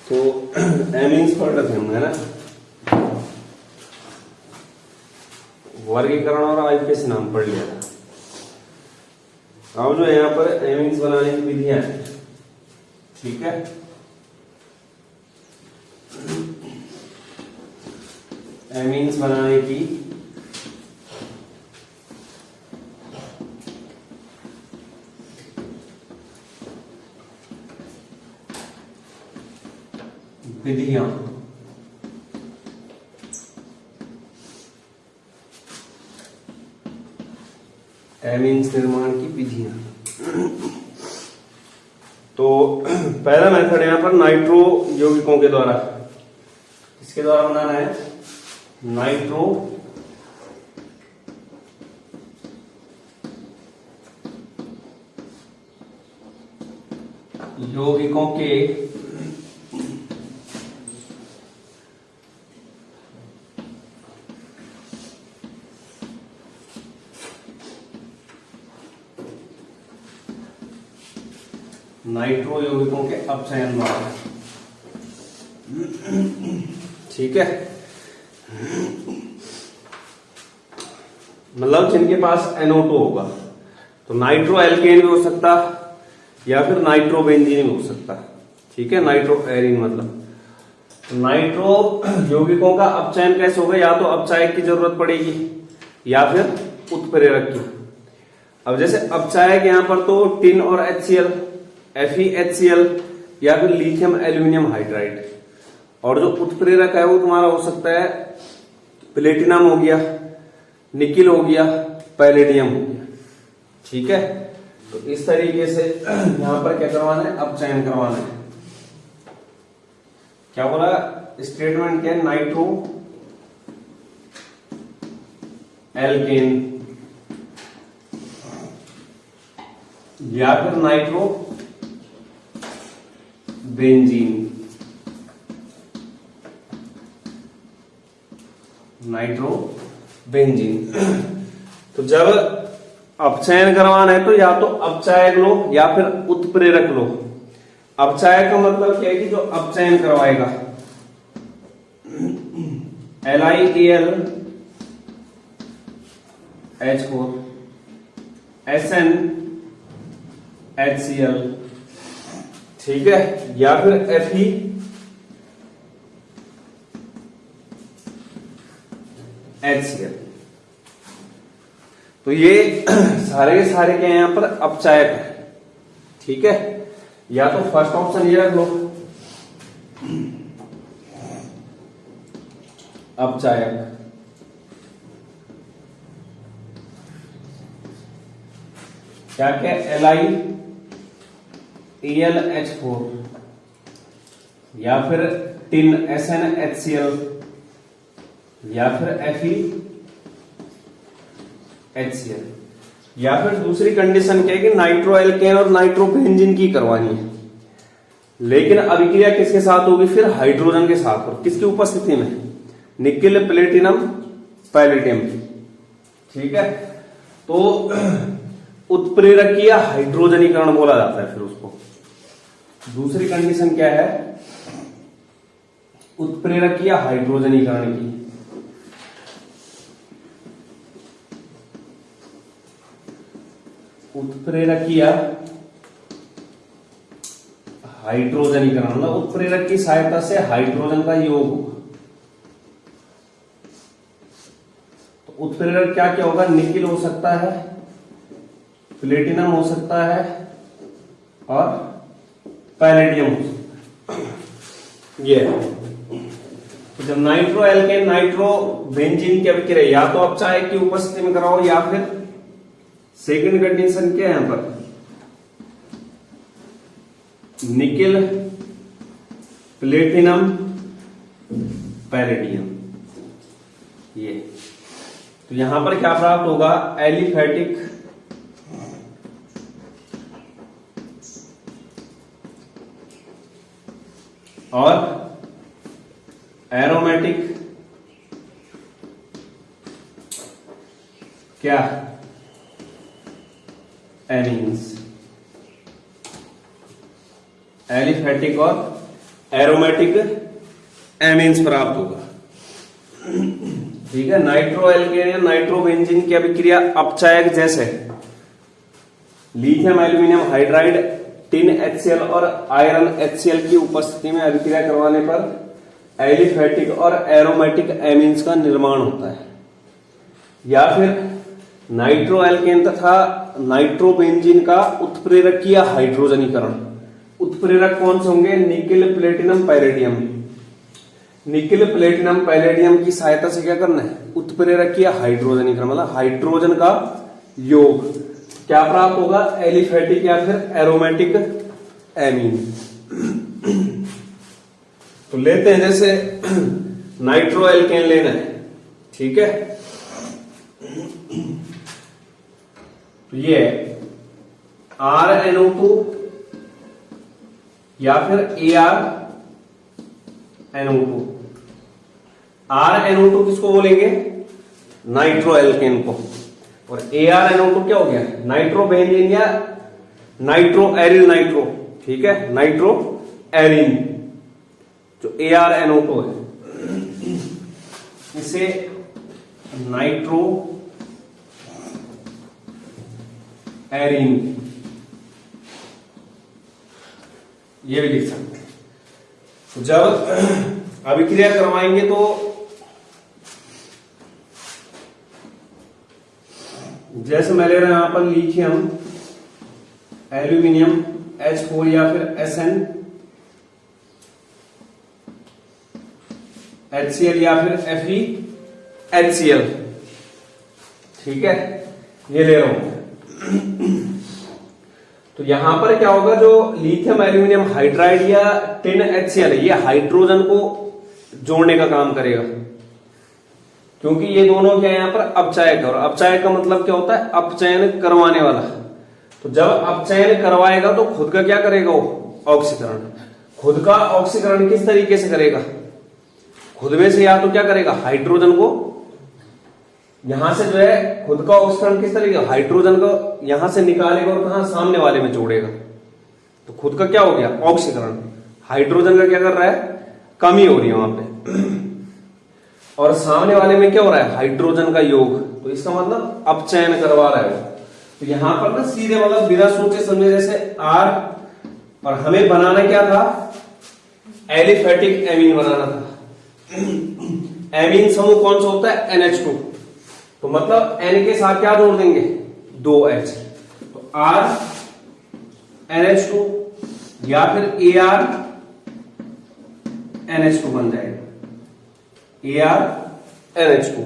तो एमीन्स पढ़ रहे थे हम, है ना, वर्गीकरण और आईपीएस नाम पढ़ लिया था। अब जो यहाँ पर एमीन्स बनाने की विधियां हैं, ठीक है, एमीन्स बनाने की विधियां, एमीन्स निर्माण की विधियां। तो पहला मेथड यहां पर नाइट्रो यौगिकों के द्वारा, इसके द्वारा बनाना है नाइट्रो यौगिकों के नाइट्रो यौगिकों के अपचयन द्वारा, ठीक है। मतलब जिनके पास NO2 होगा तो नाइट्रो एल्केन भी हो सकता या फिर नाइट्रो बेंजीन भी हो सकता, ठीक है, नाइट्रो एरिन। मतलब नाइट्रो यौगिकों का अपचयन कैसे होगा, या तो अपचायक की जरूरत पड़ेगी या फिर उत्प्रेरक की। अब जैसे अपचायक यहां पर तो टिन और HCl, FeHCl या फिर लिथियम एल्यूमिनियम हाइड्राइड, और जो उत्प्रेरक है वो तुम्हारा हो सकता है प्लेटिनम हो गया, निकिल हो गया, पैलेडियम हो गया, ठीक है। तो इस तरीके से यहां पर क्या करवाना है, अपचयन करवाना है। क्या बोला स्टेटमेंट, क्या, नाइट्रो एल्केन या फिर नाइट्रो बेंजीन, नाइट्रो बेंजीन। तो जब अपचयन करवाना है तो या तो अपचायक लो या फिर उत्प्रेरक लो। अपचायक का मतलब क्या है कि जो अपचयन करवाएगा, LiAl H4 SnHCl, ठीक है, या फिर FeHCl। तो ये सारे के सारे के यहां पर अपचायक है, ठीक है। या तो फर्स्ट ऑप्शन ये रख लो, अपचायक, क्या क्या, LiAl H4 या फिर टिन SnHCl या फिर FeHCl। या फिर दूसरी कंडीशन क्या है कि नाइट्रो एल्केन और नाइट्रो बेंजीन की करवानी है, लेकिन अभिक्रिया किसके साथ होगी, फिर हाइड्रोजन के साथ, और किसकी उपस्थिति में, निकिल, प्लेटिनम, पैलेडियम की, ठीक है। तो उत्प्रेरकीय हाइड्रोजनीकरण बोला जाता है फिर उसको। दूसरी कंडीशन क्या है, उत्प्रेरकीय हाइड्रोजनीकरण की। उत्प्रेरकीय हाइड्रोजनीकरण मतलब उत्प्रेरक की सहायता से हाइड्रोजन का योग होगा। तो उत्प्रेरक क्या क्या होगा, निकिल हो सकता है, प्लेटिनम हो सकता है और पैलेडियम हो सकता है। ये तो जब नाइट्रो एल्केन नाइट्रो बेंजीन की अभिक्रिया या तो अपचायक की उपस्थिति में कराओ, या फिर सेकंड कंडीशन क्या है यहां पर, निकिल, प्लेटिनम, पैलेडियम। ये तो यहां पर क्या प्राप्त होगा, एलिफैटिक और एरोमेटिक क्या, एमीन्स। एलिफैटिक और एरोमेटिक एमीन्स प्राप्त होगा। ठीक है, नाइट्रो एल्केन या नाइट्रो बेंजीन की अभिक्रिया अपचायक जैसे lithium aluminium hydride, tin HCl और आयरन HCl की उपस्थिति में अभिक्रिया करवाने पर एलिफेटिक और एरोमेटिक एमीन्स का निर्माण होता है। या फिर नाइट्रो एल्केन तथा नाइट्रो बेंजीन का उत्प्रेरक या हाइड्रोजनीकरण। उत्प्रेरक कौन से होंगे? Nickel platinum palladium. Nickel platinum palladium की सहायता से क्या करना है? उत्प्रेरक या हाइड्रोजनीकरण, मतलब हाइड्रोजन का योग क्या प्राप्त होगा? एलिफेटिक या फिर एरोमेटिक एमीन। तो लेते हैं जैसे नाइट्रो एल्केन लेना है, ठीक है। तो ये RNO2 या फिर ArNO2। RNO2 किसको बोलेंगे? नाइट्रो एल्केन को। और ArNO2 क्या हो गया? नाइट्रो बेंजीन या नाइट्रो एरिल नाइट्रो, ठीक है, नाइट्रो एरिन जो ArNO2 है, इसे नाइट्रो एरिन ये भी लिख सकते हैं। तो जब अभिक्रिया करवाएंगे तो जैसे मैं ले रहा हूं यहां पर लिथियम एल्यूमिनियम H4 या फिर Sn HCl या फिर FeHCl, ठीक है, ये ले रहा हूं। तो यहां पर क्या होगा? जो लिथियम एल्यूमिनियम हाइड्राइड या टिन HCl है, ये हाइड्रोजन को जोड़ने का काम करेगा, क्योंकि ये दोनों क्या है यहां पर अपचायक है। और अपचायक का मतलब क्या होता है? अपचयन करवाने वाला। तो जब अपचयन करवाएगा तो खुद का क्या करेगा? वो ऑक्सीकरण। खुद का ऑक्सीकरण किस तरीके से करेगा? खुद में से या तो क्या करेगा? हाइड्रोजन को यहां से जो है खुद का ऑक्सीकरण किस तरीके? हाइड्रोजन को यहां से निकालेगा और कहां? सामने वाले में जोड़ेगा। तो खुद का क्या हो गया? ऑक्सीकरण। हाइड्रोजन का क्या कर रहा है? कमी हो रही है वहां पे। और सामने वाले में क्या हो रहा है? हाइड्रोजन का योग। तो इसका मतलब अपचयन करवा रहा है। तो यहां पर ना सीधे मतलब बिना सोचे समझे जैसे R, और हमें बनाना क्या था? एलिफेटिक एमीन बनाना था। एमीन समूह कौन सा होता है? NH2। तो मतलब N के साथ क्या जोड़ देंगे? 2H। तो R NH2 या फिर AR NH2 बन जाएगा। AR NH2।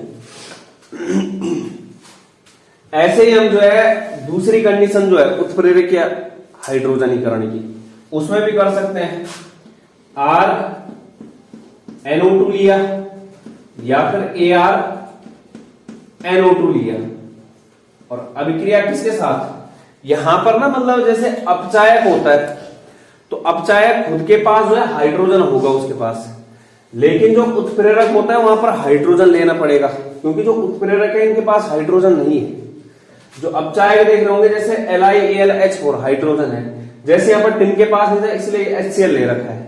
ऐसे ही हम जो है दूसरी कंडीशन जो है उत्प्रेरक या हाइड्रोजनीकरण की, उसमें भी कर सकते हैं। R NO2 लिया या फिर AR NO2 लिया, और अभिक्रिया किसके साथ? यहां पर ना मतलब जैसे अपचायक होता है, तो अपचायक खुद के पास जो है हाइड्रोजन होगा उसके पास, लेकिन जो उत्प्रेरक होता है वहां पर हाइड्रोजन लेना पड़ेगा, क्योंकि जो उत्प्रेरक है इनके पास हाइड्रोजन नहीं है। जो अपचायक देख रहे होंगे जैसे LiAlH4 हाइड्रोजन है, जैसे यहां पर टिन के पास नहीं था इसलिए HCl ले रखा है,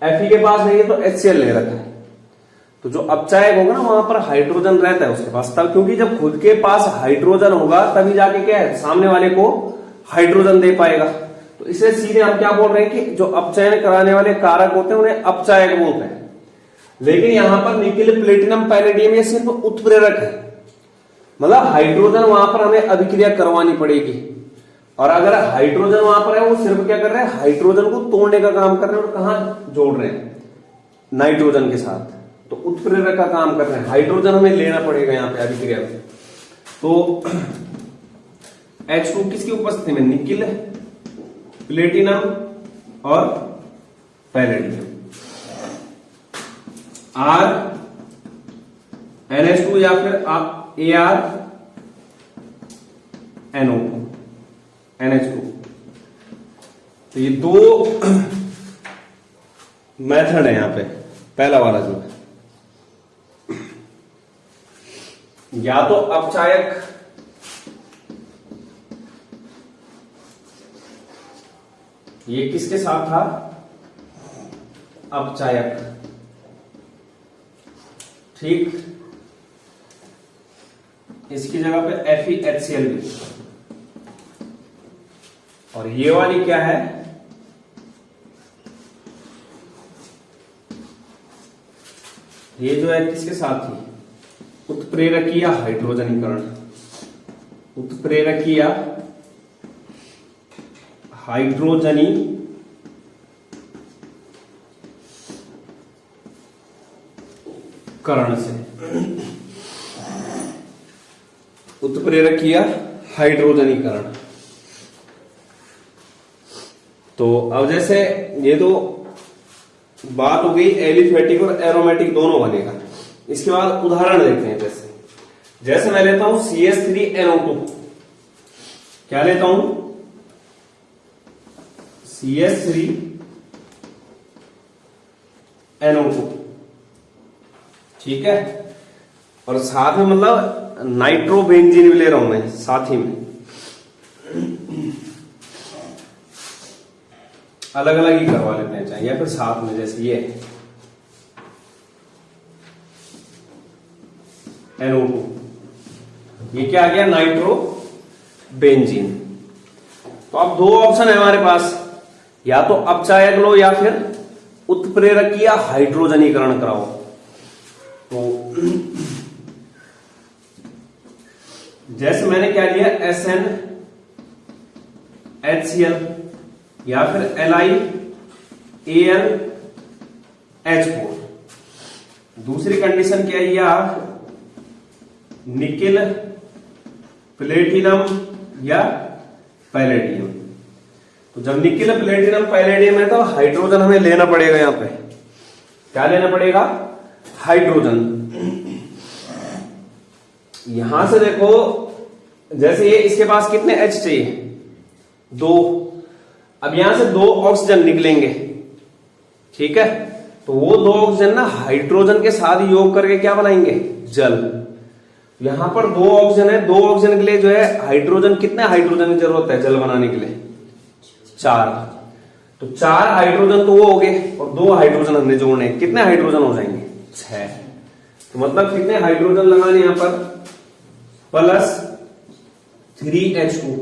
Fe के पास नहीं है तो HCl ले रखा है। तो जो अपचायक होगा ना वहां पर हाइड्रोजन रहता है उसके पास, तब क्योंकि जब खुद के पास हाइड्रोजन होगा तभी जाके क्या है सामने वाले को हाइड्रोजन दे पाएगा। तो इसे सीधे हम क्या बोल रहे हैं कि जो अपचयन कराने वाले कारक होते हैं उन्हें अपचायक बोलते हैं। लेकिन यहां पर निकिल प्लेटिनम पैलेडियम ये सिर्फ उत्प्रेरक है, मतलब हाइड्रोजन वहां पर हमें अभिक्रिया करवानी पड़ेगी। और अगर हाइड्रोजन वहां पर है वो सिर्फ क्या कर रहे हैं? हाइड्रोजन को तोड़ने का काम कर रहे हैं और कहां जोड़ रहे हैं? नाइट्रोजन के साथ। तो उत्प्रेरक का काम कर रहे हैं, हाइड्रोजन हमें लेना पड़ेगा यहां पे अभिक्रिया में। तो H2 किसकी उपस्थिति में? निकिल प्लेटिनम और पैलेडियम। R NH2 या फिर AR NO2 NH2। तो ये दो मेथड है यहां पे। पहला वाला जो है या तो अपचायक ये किसके साथ था? अपचायक, ठीक। इसकी जगह पे FeHCl भी। और ये वाली क्या है, ये जो है किसके साथ थी, उत्प्रेरकीय हाइड्रोजनीकरण, उत्प्रेरकीय हाइड्रोजनीकरण से, उत्प्रेरकीय हाइड्रोजनीकरण। तो अब जैसे ये तो बात हो गई एलिफेटिक और एरोमेटिक दोनों बनेगा। इसके बाद उदाहरण देखते हैं। जैसे मैं लेता हूं CH3NO2, क्या लेता हूं, CH3NO2, ठीक है। और साथ में मतलब नाइट्रोबेंजीन भी ले रहा हूं मैं साथ ही में, अलग अलग ही करवा लेते हैं चाहे, या फिर साथ में, जैसे ये NO2, ये क्या आ गया, नाइट्रोबेंजीन। तो अब दो ऑप्शन है हमारे पास, या तो अपचायक लो या फिर उत्प्रेरकीय हाइड्रोजनीकरण कराओ। तो जैसे मैंने क्या लिया, SnHCl या फिर LiAlH4। दूसरी कंडीशन क्या है, या निकिल प्लेटिनम या पैलेडियम। तो जब निकिल प्लेटिनम पैलेडियम है तो हाइड्रोजन हमें लेना पड़ेगा। यहां पे क्या लेना पड़ेगा, हाइड्रोजन। यहां से देखो, जैसे ये इसके पास कितने H चाहिए, 2। अब यहां से 2 ऑक्सीजन निकलेंगे, ठीक है। तो वो 2 ऑक्सीजन ना हाइड्रोजन के साथ योग करके क्या बनाएंगे, जल। यहां पर 2 ऑक्सीजन है, 2 ऑक्सीजन के लिए जो है हाइड्रोजन, कितने हाइड्रोजन की जरूरत है जल बनाने के लिए, 4। तो 4 हाइड्रोजन तो वो हो गए, और 2 हाइड्रोजन हमने जोड़ने, कितने हाइड्रोजन हो जाएंगे, 6। तो मतलब कितने हाइड्रोजन लगाने यहां पर, +3H2।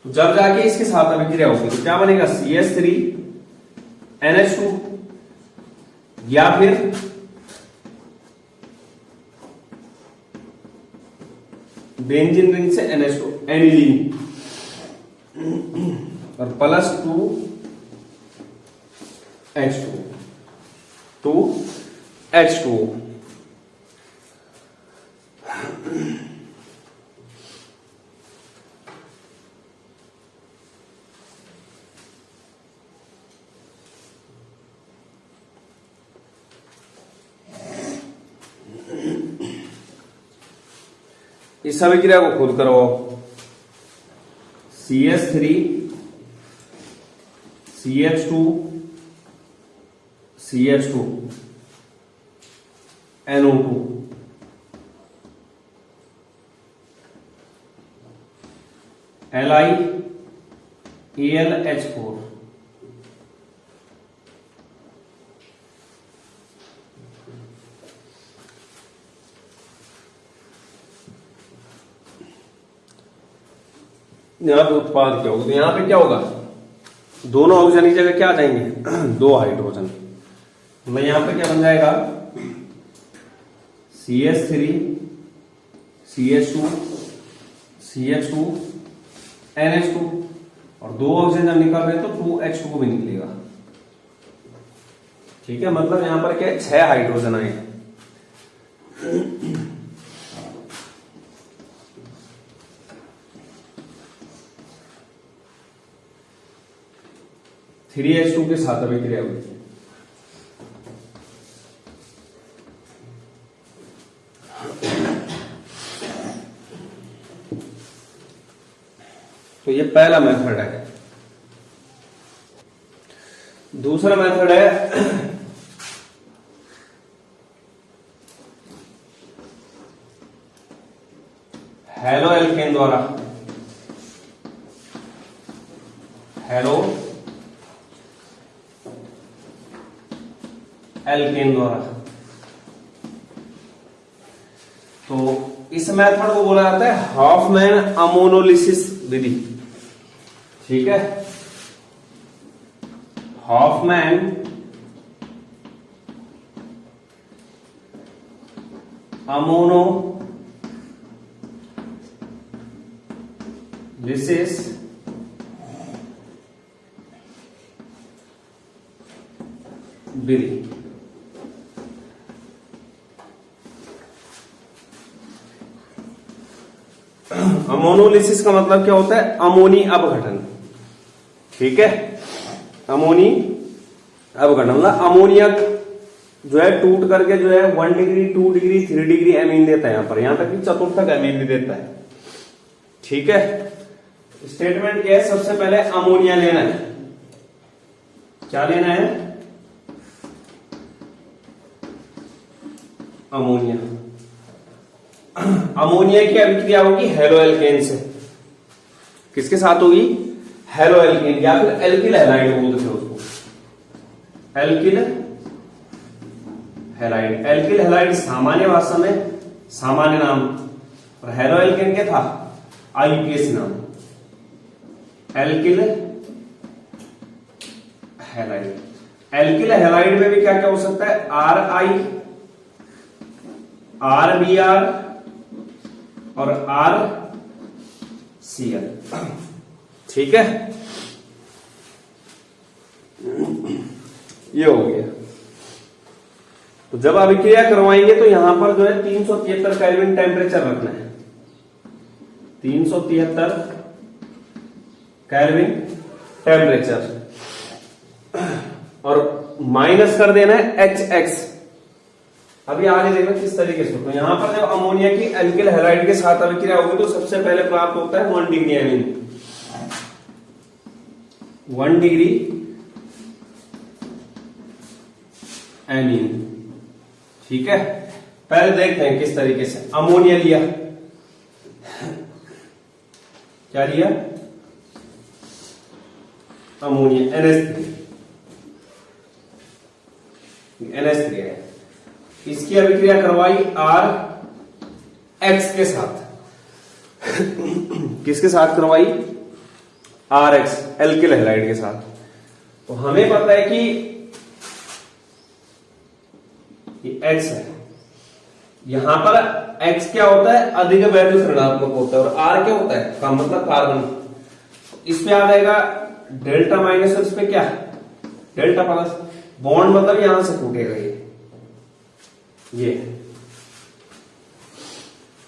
तो जब जाके इसके साथ अभिक्रिया होगी तो क्या बनेगा, CH3NH2, या फिर बेंजीन रिंग से NH2 एनिलीन, और +2H2। इस अभिक्रिया को खुद करवाओ, CH3 CH2 CH2 NO2 LiAlH4। यहां पे उत्पाद क्या होगा, तो यहां पे क्या होगा, दोनों ऑक्सीजन की जगह क्या आ जाएंगे, 2 हाइड्रोजन। मैं यहां पे क्या बन जाएगा, CH3 CH2 CH2 NH2, और 2 ऑक्सीजन जब निकल रहे तो 2H2 भी निकलेगा, ठीक है। मतलब यहां पर क्या है, 6 हाइड्रोजन आए। 3H2 के साथ अभिक्रिया हुई। तो ये पहला मेथड है। दूसरा मेथड है हेलो एल्केन द्वारा, हेलो एल्केन द्वारा। तो इस मेथड को बोला जाता है हॉफमैन अमोनोलिसिस विधि। ठीक है, हॉफमैन अमोनोलिसिस विधि। अमोनोलिसिस का मतलब क्या होता है? अमोनी अपघटन। ठीक है, अमोनी अपघटन मतलब अमोनिया जो है टूट करके जो है 1 डिग्री 2 डिग्री 3 डिग्री एमीन देता है, यहां तक कि चतुर्थक एमीन भी देता है। ठीक है, स्टेटमेंट क्या है? सबसे पहले अमोनिया लेना है। क्या लेना है? अमोनिया। अमोनिया की अभिक्रिया होगी हेलोएल्केन से। किसके साथ होगी? हेलोएल्केन या फिर एल्किल हैलाइड बोलते थे उसको, एल्किल हैलाइड। एल्किल हैलाइड सामान्य भाषा में सामान्य नाम, और हेलोएल्केन क्या था? आईयूपीएसी नाम, एल्किल हैलाइड। एल्किल हैलाइड में भी क्या क्या हो सकता है? RI, RBr और RCl। ठीक है, ये हो गया। तो जब अभिक्रिया करवाएंगे तो यहां पर जो है 373 केल्विन टेम्परेचर रखना है, 373 केल्विन टेम्परेचर, और माइनस कर देना है HX। अभी आगे देखना किस तरीके से। तो यहां पर जब अमोनिया की एल्किल हैलाइड के साथ अभिक्रिया होगी तो सबसे पहले प्राप्त होता है 1 डिग्री एमीन, 1 डिग्री एमीन। ठीक है, पहले देखते हैं किस तरीके से। अमोनिया लिया, क्या लिया? अमोनिया NH3 है। इसकी अभिक्रिया करवाई RX के साथ। किसके साथ करवाई? RX, एल्किल हैलाइड के साथ। तो हमें पता है कि ये X है, यहां पर X क्या होता है? अधिक वैल्यू ऋणात्मक होता है, और R क्या होता है? कम, मतलब कार्बन। इसमें आ जाएगा डेल्टा माइनस, और इसमें क्या? Delta plus. बॉन्ड मतलब यहां से टूटेगा ये।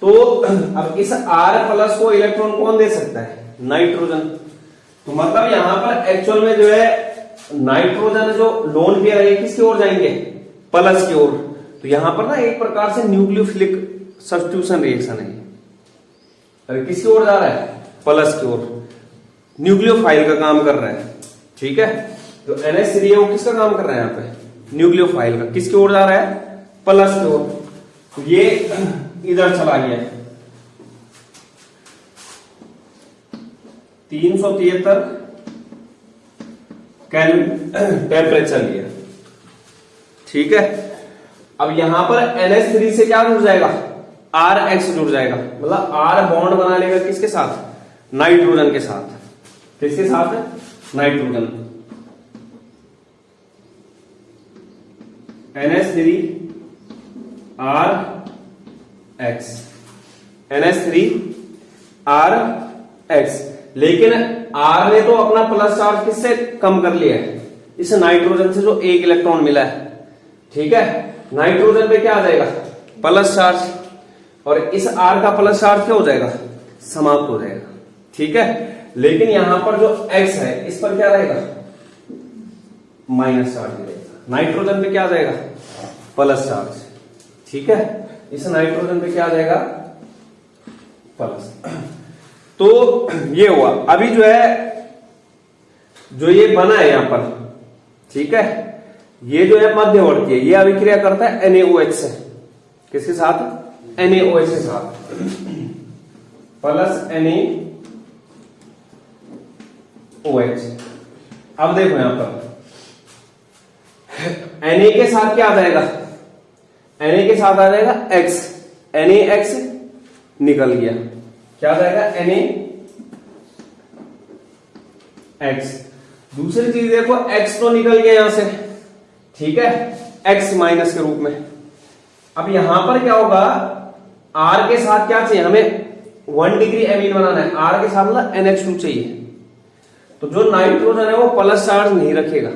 तो अब इस R प्लस को इलेक्ट्रॉन कौन दे सकता है? नाइट्रोजन। तो मतलब यहां पर एक्चुअल में जो है नाइट्रोजन जो लोन पेयर है किसकी ओर जाएंगे? प्लस की ओर। तो यहां पर ना एक प्रकार से न्यूक्लियोफिलिक सब्स्टिट्यूशन रिएक्शन है। अरे किसकी ओर जा रहा है? प्लस की ओर। न्यूक्लियोफाइल का काम कर रहा है। ठीक है, तो NH3 है वो किसका काम कर रहा है यहाँ पे? न्यूक्लियोफाइल का। किसकी ओर जा रहा है? प्लस की ओर। तो ये इधर चला गया, 373 केल्विन टेम्परेचर लिया। ठीक है, अब यहां पर NH3 से क्या जुड़ जाएगा? RX जुड़ जाएगा, मतलब R बॉन्ड बना लेगा किसके साथ? नाइट्रोजन के साथ। किसके साथ? Nitrogen. NH3 RX, NH3 RX। लेकिन R ने तो अपना प्लस चार्ज किससे कम कर लिया है? इस नाइट्रोजन से जो 1 इलेक्ट्रॉन मिला है। ठीक है, नाइट्रोजन पे क्या आ जाएगा? प्लस चार्ज, और इस R का प्लस चार्ज क्या हो जाएगा? समाप्त हो जाएगा। ठीक है, लेकिन यहां पर जो X है इस पर क्या रहेगा? माइनस चार्ज रहेगा। नाइट्रोजन पे क्या आ जाएगा? Plus charge. ठीक है, इस नाइट्रोजन पे क्या आ जाएगा? प्लस। तो ये हुआ। अभी जो है जो ये बना है यहां पर, ठीक है, ये जो है मध्यवर्ती है, ये अभिक्रिया करता है NaOH से। किसके साथ? NaOH के साथ, प्लस NaOH। अब देखो यहां पर Na के साथ क्या आ जाएगा, Na के साथ आ जाएगा X, NaX निकल गया, क्या आ जाएगा NaX। दूसरी चीज देखो, X तो निकल गया यहां से, ठीक है, X माइनस के रूप में। अब यहां पर क्या होगा, R के साथ क्या चाहिए हमें, 1 डिग्री एमीन बनाना है, R के साथ मतलब NH2 चाहिए। तो जो नाइट्रोजन है वो प्लस चार्ज नहीं रखेगा,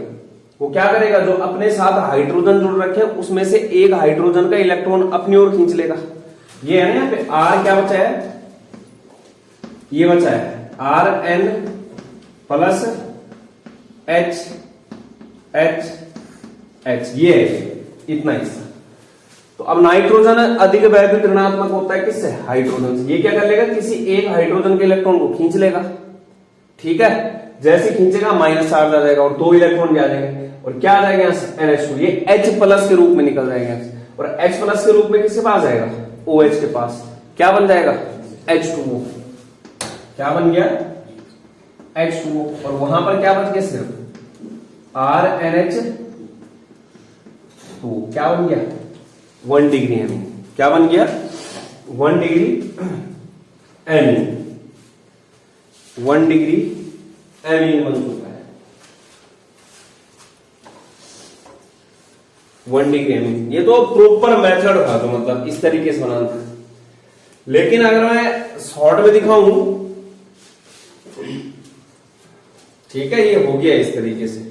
वो क्या करेगा, जो अपने साथ हाइड्रोजन जुड़ रखे हैं उसमें से एक हाइड्रोजन का इलेक्ट्रॉन अपनी ओर खींच लेगा। ये है ना यहाँ पे R क्या बचा है, ये बचा है Rn प्लस H, ये है इतना हिस्सा। तो अब नाइट्रोजन अधिक वैद्युत ऋणात्मक होता है किससे, हाइड्रोजन से। ये क्या कर लेगा, किसी एक हाइड्रोजन के इलेक्ट्रॉन को खींच लेगा, ठीक है, जैसे खींचेगा माइनस चार्ज आ जाएगा और 2 इलेक्ट्रॉन भी आ जाएंगे, और क्या आ जाएगा यहाँ से NH2, ये H प्लस के रूप में निकल जाएगा, और H प्लस के रूप में किसके पास आएगा, OH के पास, क्या बन जाएगा H2O, क्या बन गया H2O, और वहां पर क्या बच गया सिर्फ RNH2, क्या बन गया 1 डिग्री एमीन, क्या बन गया 1 डिग्री एमीन, 1 डिग्री एमीन बन चुका है, 1 डिग्री एमीन। ये तो प्रॉपर मेथड था, तो मतलब इस तरीके से बनाना था। लेकिन अगर मैं शॉर्ट में दिखाऊं, ठीक है, ये हो गया इस तरीके से।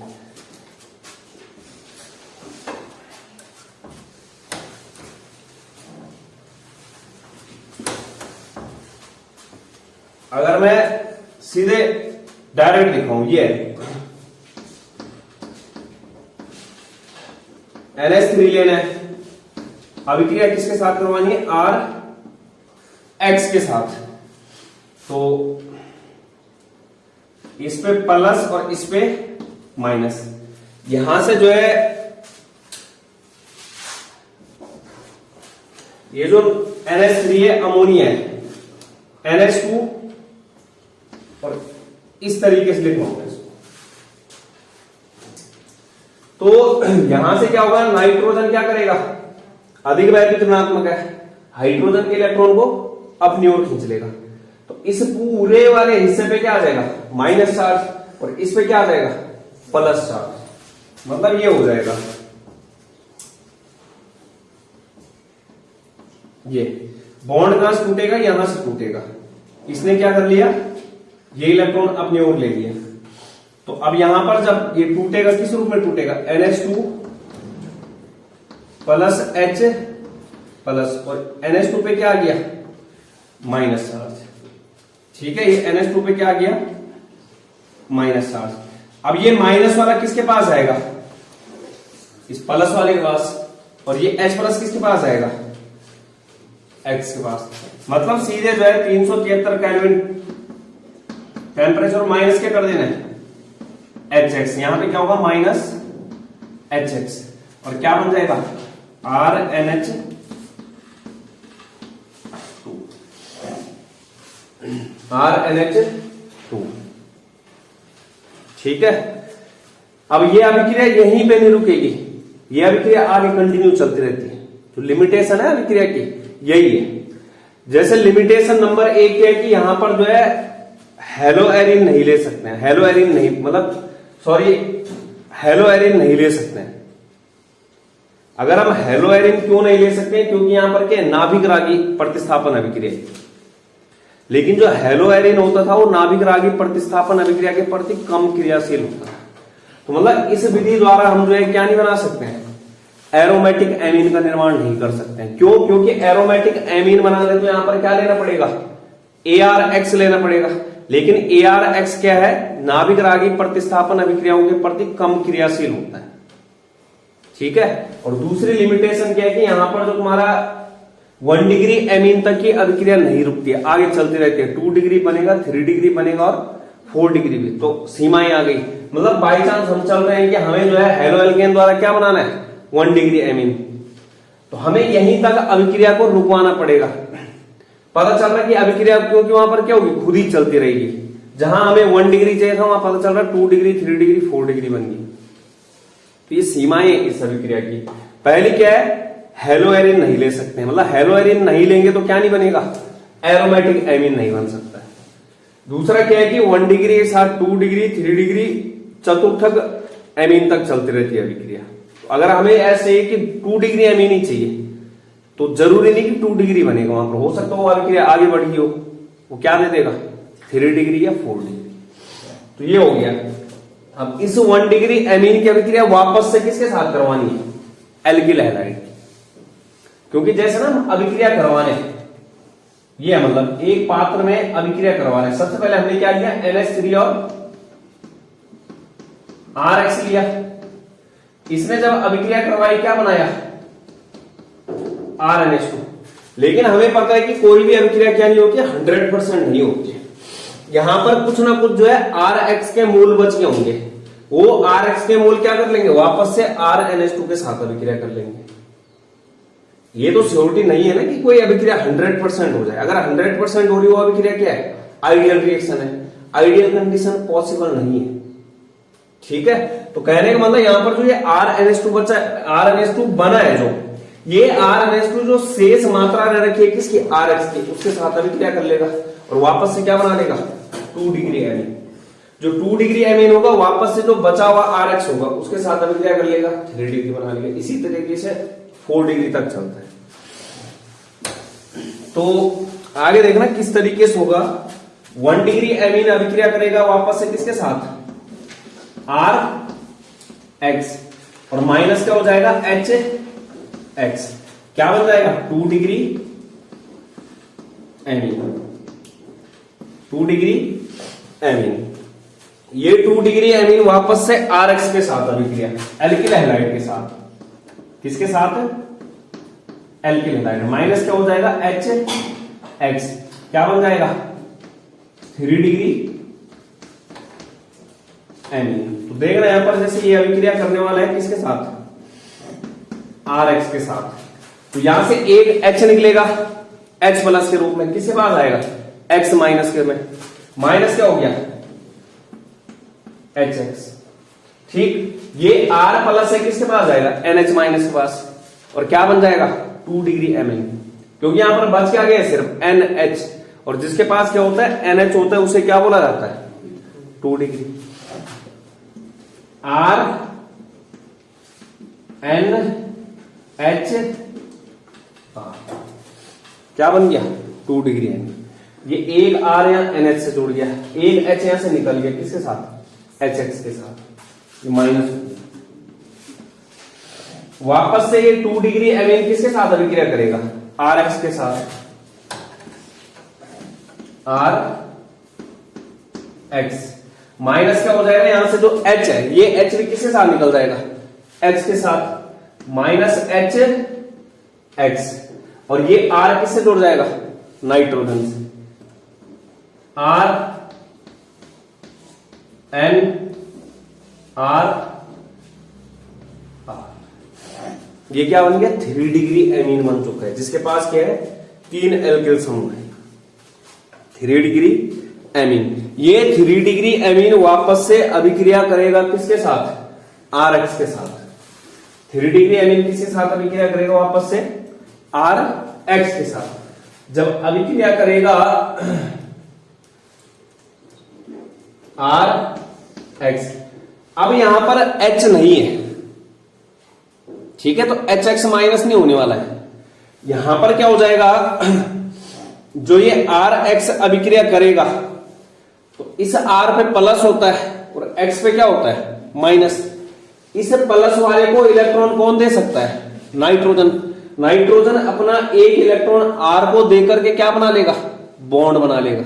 अगर मैं सीधे डायरेक्ट दिखाऊं, ये NH3 लेना है, अभिक्रिया किसके साथ करवानी है, RX के साथ। तो इस पे प्लस और इस पे माइनस, यहां से जो है ये जो NH3 है अमोनिया है, NH2, और इस तरीके से लिखवाऊंगा इसको। तो यहां से क्या होगा, नाइट्रोजन क्या करेगा, अधिक वैद्युत ऋणात्मक है, हाइड्रोजन के इलेक्ट्रॉन को अपनी ओर खींच लेगा। तो इस पूरे वाले हिस्से पे क्या आ जाएगा, माइनस चार्ज, और इस पे क्या आ जाएगा, प्लस चार्ज। मतलब ये हो जाएगा, ये बॉन्ड कहां से टूटेगा, यहां से टूटेगा। इसने क्या कर लिया, ये इलेक्ट्रॉन अपनी ओर ले लिया। तो अब यहां पर जब ये टूटेगा, किस रूप में टूटेगा, NH2 प्लस H प्लस, और NH2 पे क्या आ गया, माइनस चार्ज, ठीक है, ये NH2 पे क्या आ गया, माइनस चार्ज। अब ये माइनस वाला किसके पास आएगा, इस प्लस वाले के पास, और ये H प्लस किसके पास आएगा, X के पास। मतलब सीधे जो है 373 केल्विन टेम्परेचर माइनस के कर देना है HX, यहां पे क्या होगा, माइनस HX, और क्या बन जाएगा RNH2, RNH2, ठीक है। अब ये अभिक्रिया यहीं पे नहीं रुकेगी, ये अभिक्रिया आगे कंटिन्यू चलती रहती है। जो लिमिटेशन है अभिक्रिया की यही है। जैसे लिमिटेशन नंबर 1 है कि यहां पर जो है हेलो एरिन नहीं ले सकते हैं, हेलो एरिन नहीं, मतलब सॉरी हेलो एरिन नहीं ले सकते हैं। अगर हम हेलो एरिन क्यों नहीं ले सकते हैं, क्योंकि यहां पर क्या नाभिक रागी प्रतिस्थापन अभिक्रिया, लेकिन जो हेलो एरिन होता था वो नाभिक रागी प्रतिस्थापन अभिक्रिया के प्रति कम क्रियाशील होता है। तो मतलब इस विधि द्वारा हम जो है क्या नहीं बना सकते हैं, एरोमेटिक एमीन का निर्माण नहीं कर सकते हैं। क्यों, क्योंकि एरोमेटिक एमीन बनाने तो यहां पर क्या लेना पड़ेगा, ARX लेना पड़ेगा। लेकिन ARX क्या है, नाभिक रागी प्रतिस्थापन अभिक्रियाओं के प्रति कम क्रियाशील होता है, ठीक है। और दूसरी लिमिटेशन क्या है कि यहां पर जो तुम्हारा 1 डिग्री एमीन तक की अभिक्रिया नहीं रुकती है, आगे चलती रहती है। 2 डिग्री बनेगा, 3 डिग्री बनेगा और 4 डिग्री भी, तो सीमाएं आ गई। मतलब बाई चांस हम चल रहे हैं कि हमें जो है हेलो एल्केन द्वारा क्या बनाना है, 1 डिग्री एमीन, तो हमें यहीं तक अभिक्रिया को रुकवाना पड़ेगा। पता चल रहा है कि अभिक्रिया क्योंकि वहां पर क्या होगी, खुद ही चलती रहेगी। जहां हमें 1 डिग्री चाहिए था वहां पता चल रहा है 2 डिग्री, 3 डिग्री, 4 डिग्री बन गई। तो ये सीमाएं इस अभिक्रिया की। पहली क्या है, हेलो एरिन नहीं ले सकते हैं, मतलब हेलो एरिन नहीं लेंगे तो क्या नहीं बनेगा, एरोमेटिक एमीन नहीं बन सकता है। दूसरा क्या है कि 1 डिग्री के साथ 2 डिग्री 3 डिग्री चतुर्थक एमीन तक चलती रहती है अभिक्रिया। तो अगर हमें ऐसे कि 2 डिग्री एमीन ही चाहिए तो जरूरी नहीं कि 2 डिग्री बनेगा, वहां पर हो सकता है वो अभिक्रिया आगे बढ़ी हो, वो क्या दे देगा 3 डिग्री या 4 डिग्री। तो ये हो गया। अब इस 1 डिग्री एमीन की अभिक्रिया वापस से किसके साथ करवानी है, एल्किल हैलाइड, क्योंकि जैसे ना हम अभिक्रिया करवाने, ये है मतलब एक पात्र में अभिक्रिया करवाने, सबसे पहले हमने क्या लिया NH3 और RX लिया। इसमें जब अभिक्रिया करवाई क्या बनाया RNH2। लेकिन हमें पता है कि कोई भी अभिक्रिया क्या नहीं होती है 100% नहीं होती है। यहां पर कुछ ना कुछ जो है RX के मूल बच के होंगे, वो RX के मूल क्या कर लेंगे, वापस से RNH2 के साथ अभिक्रिया कर लेंगे। ये तो श्योरिटी नहीं है ना कि कोई अभिक्रिया 100% हो जाए। अगर 100% हो रही हो अभिक्रिया क्या है, आइडियल रिएक्शन है, आइडियल कंडीशन पॉसिबल नहीं है। ठीक है, तो कहने का मतलब यहां पर जो ये RNH2 बचा, RNH2 बना है, जो ये RNH2 जो शेष मात्रा रह रखी है किसकी, RX की, उसके साथ अभिक्रिया कर लेगा और वापस से क्या बना लेगा 2 डिग्री एमीन। जो 2 डिग्री एमीन होगा वापस से जो बचा हुआ RX होगा उसके साथ अभिक्रिया कर लेगा, 3 डिग्री बना लेगा। इसी तरीके से 4 डिग्री तक चलता है। तो आगे देखना किस तरीके से होगा। 1 डिग्री एमीन अभिक्रिया करेगा वापस से किसके साथ, RX, और माइनस क्या हो जाएगा HX, क्या बन जाएगा 2 डिग्री एमीन, 2 डिग्री एमीन। ये 2 डिग्री एमीन वापस से RX के साथ अभिक्रिया, एल्किल हैलाइड के साथ, किसके साथ, एल्किल हैलाइड। माइनस क्या हो जाएगा HX, क्या बन जाएगा 3 डिग्री एमीन। तो देख रहे हैं यहां पर जैसे ये अभिक्रिया करने वाला है किसके साथ, RX के साथ, तो यहां से एक H निकलेगा H प्लस के रूप में, किसके पास आएगा X माइनस के में, माइनस क्या हो गया HX। ठीक, ये R प्लस है किसके पास आएगा NH माइनस के पास, और क्या बन जाएगा 2 डिग्री एमीन, क्योंकि यहां पर बच क्या गया सिर्फ NH, और जिसके पास क्या होता है NH होता है उसे क्या बोला जाता है 2 डिग्री। R NH क्या बन गया 2 डिग्री एमीन। ये एक R या NH से जुड़ गया, एक H यहां से निकल गया किसके साथ HX के साथ, ये माइनस। वापस से ये 2 डिग्री एमीन किसके साथ अभिक्रिया करेगा, RX के साथ, RX। माइनस क्या हो जाएगा यहां से जो H है, ये H भी किसके साथ निकल जाएगा H के साथ, माइनस HX, और ये R किससे जुड़ जाएगा नाइट्रोजन से, RNR। ये क्या बन गया 3 डिग्री एमीन बन चुका है, जिसके पास क्या है 3 एल्किल समूह है, 3 डिग्री एमीन। ये 3 डिग्री एमीन वापस से अभिक्रिया करेगा किसके साथ, RX के साथ। 3 डिग्री एमीन किसके साथ अभिक्रिया करेगा वापस से RX के साथ। जब अभिक्रिया करेगा RX, अब यहां पर H नहीं है, ठीक है, तो HX माइनस नहीं होने वाला है। यहां पर क्या हो जाएगा, जो ये RX अभिक्रिया करेगा तो इस R पे प्लस होता है और X पे क्या होता है माइनस। इस प्लस वाले को इलेक्ट्रॉन कौन दे सकता है, नाइट्रोजन। नाइट्रोजन अपना एक इलेक्ट्रॉन R को देकर के क्या बना लेगा, बॉन्ड बना लेगा।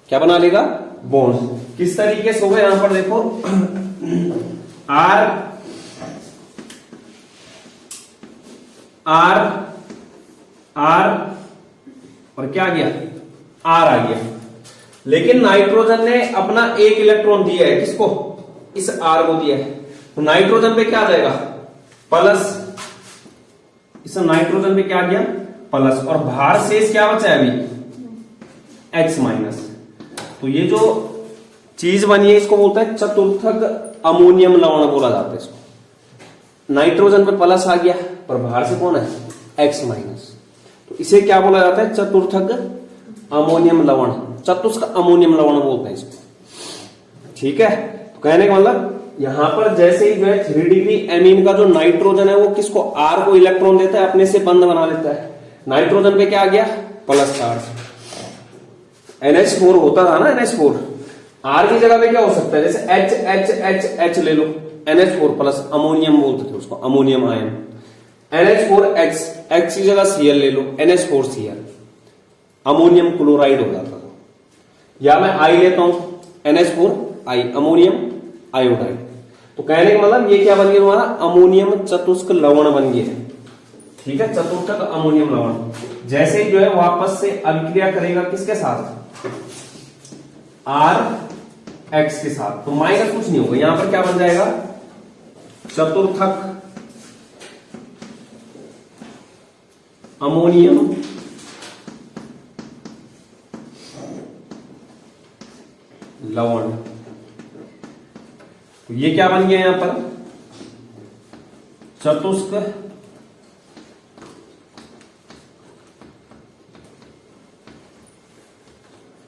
क्या बना लेगा, बॉन्ड। किस तरीके से होगा यहां पर देखो, R और क्या आ गया R आ गया, लेकिन नाइट्रोजन ने अपना एक इलेक्ट्रॉन दिया है, किसको, इस R को दिया है, तो नाइट्रोजन पे क्या आ जाएगा प्लस, इस नाइट्रोजन पे क्या आ गया प्लस, और भार शेष क्या बचा है अभी X माइनस। तो ये जो चीज बनी है इसको बोलता है चतुर्थक अमोनियम लवण बोला जाता है इसको। नाइट्रोजन पे प्लस आ गया पर बाहर से कौन है, X माइनस, तो इसे क्या बोला जाता है, चतुर्थक अमोनियम लवण, चतुष्क अमोनियम लवण बोलते हैं इसको। ठीक है, तो कहने का मतलब यहां पर जैसे ही जो है 3 डिग्री एमीन का जो नाइट्रोजन है वो किसको, R को इलेक्ट्रॉन देता है, अपने से बंद बना लेता है। नाइट्रोजन पे क्या आ गया, प्लस चार्ज। NH4 होता था ना, NH4, R की जगह पे क्या हो सकता है, जैसे H ले लो, NH4 प्लस, अमोनियम बोलते थे उसको, अमोनियम आयन। NH4X, X की जगह Cl ले लो, NH4Cl, अमोनियम क्लोराइड हो जाता था। या मैं I लेता हूं, NH4I, अमोनियम आयोडाइड। तो कहने का मतलब ये क्या बन गया तुम्हारा, अमोनियम चतुष्क लवण बन गया है। ठीक है, चतुर्थक अमोनियम लवण। जैसे जो है वापस से अभिक्रिया करेगा किसके साथ, RX के साथ, तो माइनस कुछ नहीं होगा, यहां पर क्या बन जाएगा, चतुर्थक अमोनियम लवण। तो ये क्या बन गया यहां पर, चतुष्क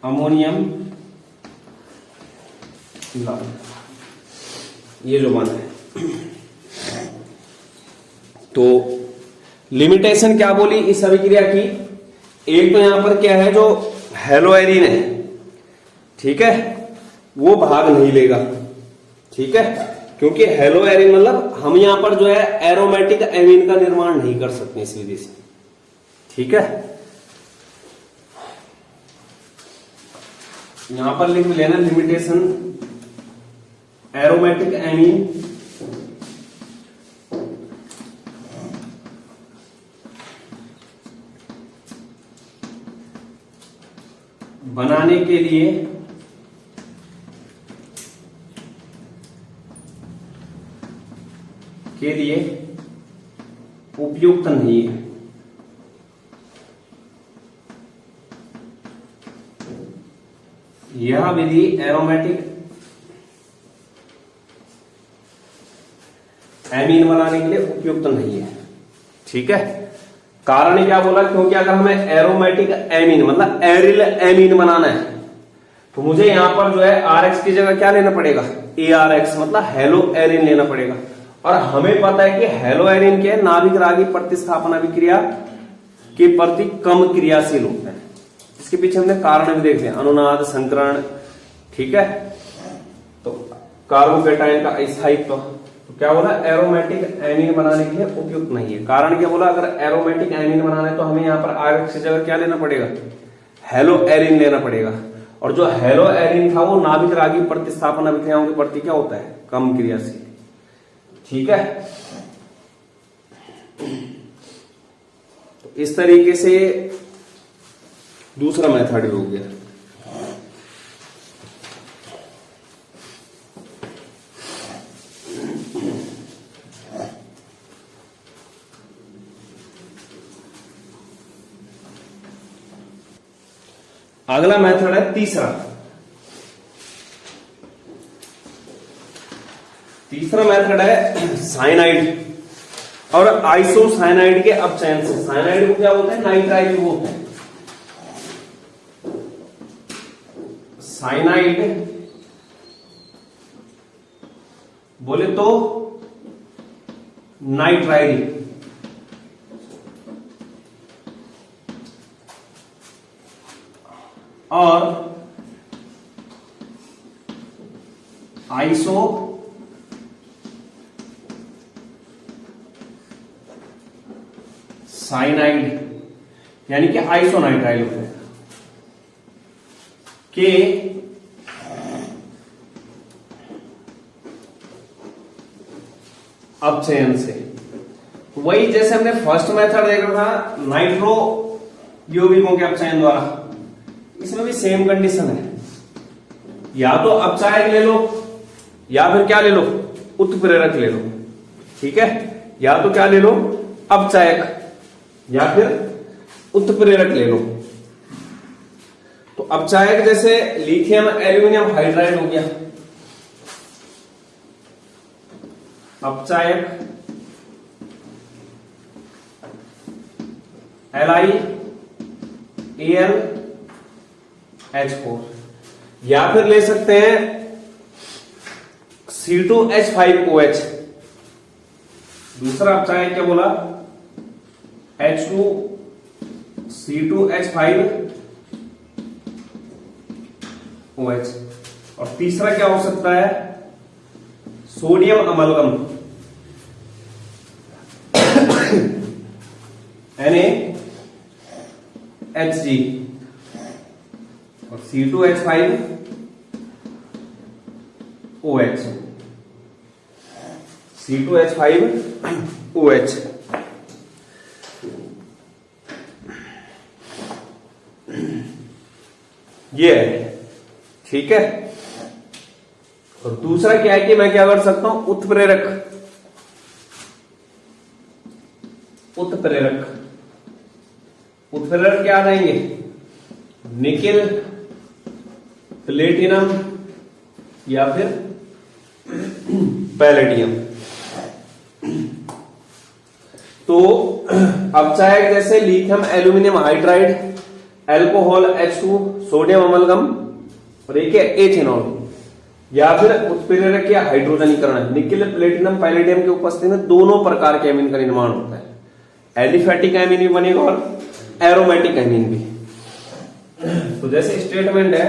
अमोनियम लवण, ये जो बना है। तो लिमिटेशन क्या बोली इस अभिक्रिया की, एक तो यहां पर क्या है, जो हेलोएरिन है, ठीक है, वो भाग नहीं लेगा। ठीक है, क्योंकि हेलोएरिन मतलब हम यहां पर जो है एरोमेटिक एमीन का निर्माण नहीं कर सकते इस विधि से। ठीक है, यहां पर लिख लेना लिमिटेशन, एरोमेटिक एमीन बनाने के लिए उपयुक्त नहीं है। यह विधि एरोमेटिक एमीन बनाने के लिए उपयुक्त नहीं है। ठीक है, कारण क्या बोला, क्योंकि अगर हमें एरोमेटिक एमीन मतलब एरिल एमीन बनाना है तो मुझे यहां पर जो है RX की जगह क्या लेना पड़ेगा, ARX मतलब हेलो एरिन लेना पड़ेगा। और हमें पता है कि हेलो एरिन के नाभिक रागी प्रतिस्थापन अभिक्रिया के प्रति कम क्रियाशील होते हैं। इसके पीछे हमने कारण भी देखते हैं, अनुनाद, संकरण। ठीक है, तो कार्बोकेटाइन का स्थायित्व, तो क्या बोला, एरोमेटिक एमीन बनाने के लिए उपयुक्त नहीं है। कारण क्या बोला, अगर एरोमेटिक एमीन बनाना है तो हमें यहाँ पर RX की जगह क्या लेना पड़ेगा, हेलो एरिन लेना पड़ेगा। और जो हेलो एरिन था वो नाभिक रागी प्रतिस्थापन अभिक्रियाओं के प्रति क्या होता है, कम क्रियाशील। ठीक है, तो इस तरीके से दूसरा मेथड हो गया। अगला मेथड है तीसरा मेथड है साइनाइड और आइसोसाइनाइड के अपचयन से। साइनाइड को क्या बोलते हैं, नाइट्राइल बोलते हैं। साइनाइड बोले तो नाइट्राइल, और आइसो साइनाइड यानी कि आइसोनाइट्राइल होता है के अपचयन से। वही जैसे हमने फर्स्ट मेथड देखा था नाइट्रो यौगिकों के अपचयन द्वारा, इसमें भी सेम कंडीशन है, या तो अपचायक ले लो या फिर क्या ले लो, उत्प्रेरक ले लो। ठीक है, या तो क्या ले लो, अपचायक या फिर उत्प्रेरक ले लो। तो अपचायक जैसे लिथियम एल्यूमिनियम हाइड्राइड हो गया, अपचायक LiAlH4, या फिर ले सकते हैं C2H5OH। दूसरा अपचायक क्या बोला? C2H5OH। और तीसरा क्या हो सकता है? सोडियम अमलगम NaHG और C2H5OH। C2H5OH। ये है, ठीक है। और दूसरा क्या है कि मैं क्या कर सकता हूं? उत्प्रेरक क्या आ जाएंगे? निकेल, प्लेटिनम या फिर पैलेडियम। तो अपचायक जैसे lithium aluminium hydride, alcohol H2, sodium amalgam और एक है एथेनॉल। या फिर उत्प्रेरक या हाइड्रोजनीकरण, निकेल, प्लेटिनम, पैलेडियम की उपस्थिति में दोनों प्रकार के एमीन का निर्माण होता है। एलिफैटिक एमीन भी बनेगा और एरोमेटिक एमीन भी। तो जैसे स्टेटमेंट है,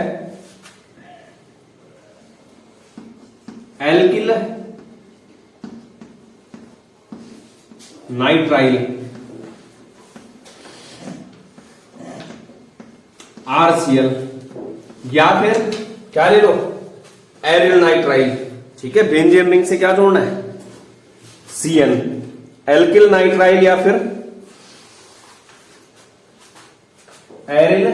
एल्किल नाइट्राइल RCl, या फिर क्या ले लो? Aryl nitrile. ठीक है, बेंजीन रिंग से क्या जोड़ना है? CN, एल्किल नाइट्राइल या फिर एरिल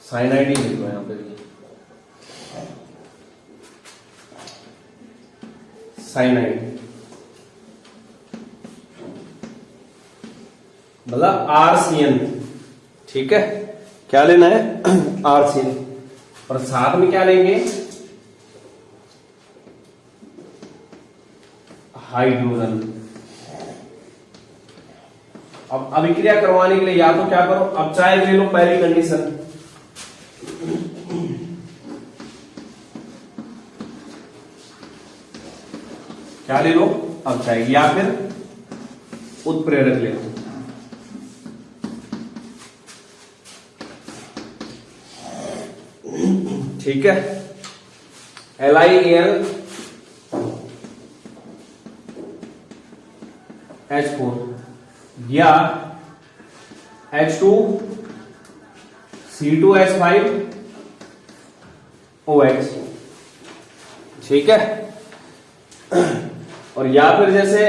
साइनाइड ही लिखो यहां पे, साइनाइड मतलब RCN। ठीक है, क्या लेना है? RCN। और साथ में क्या लेंगे? हाइड्रोजन। अब अभिक्रिया करवाने के लिए या तो क्या करो? अपचायक ले लो, पहली कंडीशन। क्या ले लो? अपचायक, या फिर उत्प्रेरक ले लो। ठीक है, LiAlH4 या H2 C2H5OH। ठीक है, और या फिर जैसे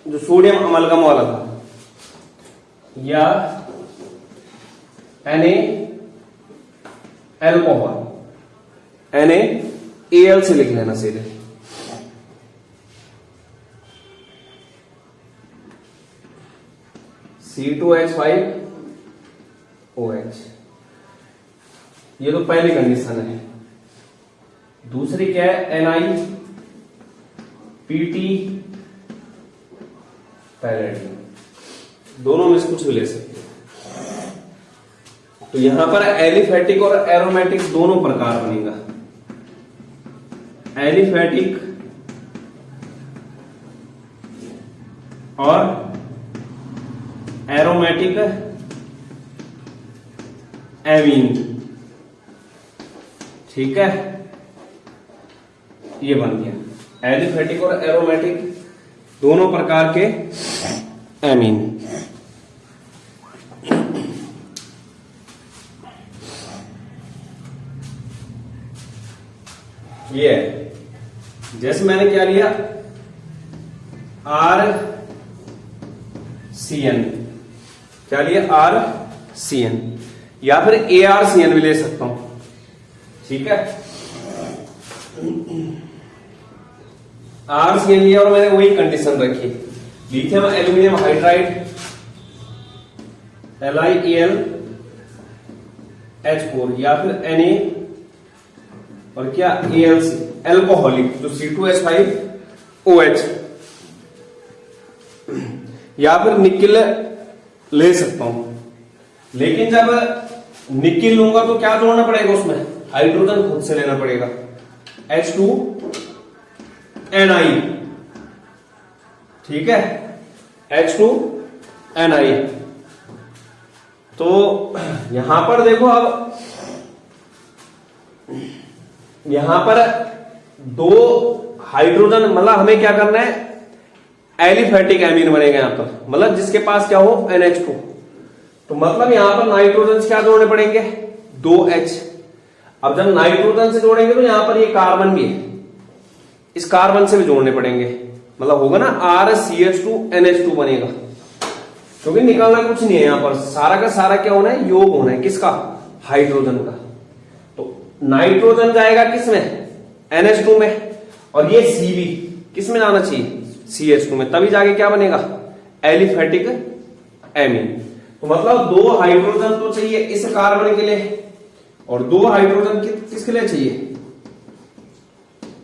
जो सोडियम अमलगम वाला था, या Na अल्कोहल, NaAl से लिख लेना सीधे। C2H5OH, ये तो पहली कंडीशन है। दूसरी क्या है? NiPT palladium. दोनों में से कुछ भी ले सकते हैं। तो यहां पर एलिफैटिक और एरोमेटिक दोनों प्रकार बनेगा। एलिफैटिक और एरोमेटिक एमीन। ठीक है, ये बन गया एलिफैटिक और एरोमेटिक दोनों प्रकार के एमीन। ये है, जैसे मैंने क्या लिया? RCN। क्या लिया? RCN, या फिर ARCN भी ले सकता हूं। ठीक है, RCN लिया और मैंने वही कंडीशन रखी, lithium aluminium hydride LiAl H4 या फिर Na और क्या AlC, एल्कोहलिक, जो C2H5OH, या फिर निकिल ले सकता हूं। लेकिन जब निकिल लूंगा तो क्या जोड़ना पड़ेगा उसमें, हाइड्रोजन खुद से लेना पड़ेगा, H2Ni, ठीक है, H2Ni। तो यहां पर देखो, अब यहां पर दो हाइड्रोजन, मतलब हमें क्या करना है, एलिफेटिक एमीन बनेगा यहां पर, मतलब जिसके पास क्या हो NH2। तो मतलब यहां पर नाइट्रोजन से क्या जोड़ने पड़ेंगे, 2H। अब जब नाइट्रोजन से जोड़ेंगे तो यहां पर ये कार्बन भी है, इस कार्बन से भी जोड़ने पड़ेंगे, मतलब होगा ना RCH2NH2 बनेगा, क्योंकि निकलना कुछ नहीं है यहां पर, सारा का सारा क्या होना है, योग होना है, किसका, हाइड्रोजन का। तो नाइट्रोजन जाएगा किसमें, NH2 में, और ये Cb किस में जाना चाहिए, CH2 में, तभी जाके क्या बनेगा, एलिफेटिक एमीन। तो मतलब दो हाइड्रोजन तो चाहिए इस कार्बन के लिए, और दो हाइड्रोजन किसके लिए चाहिए,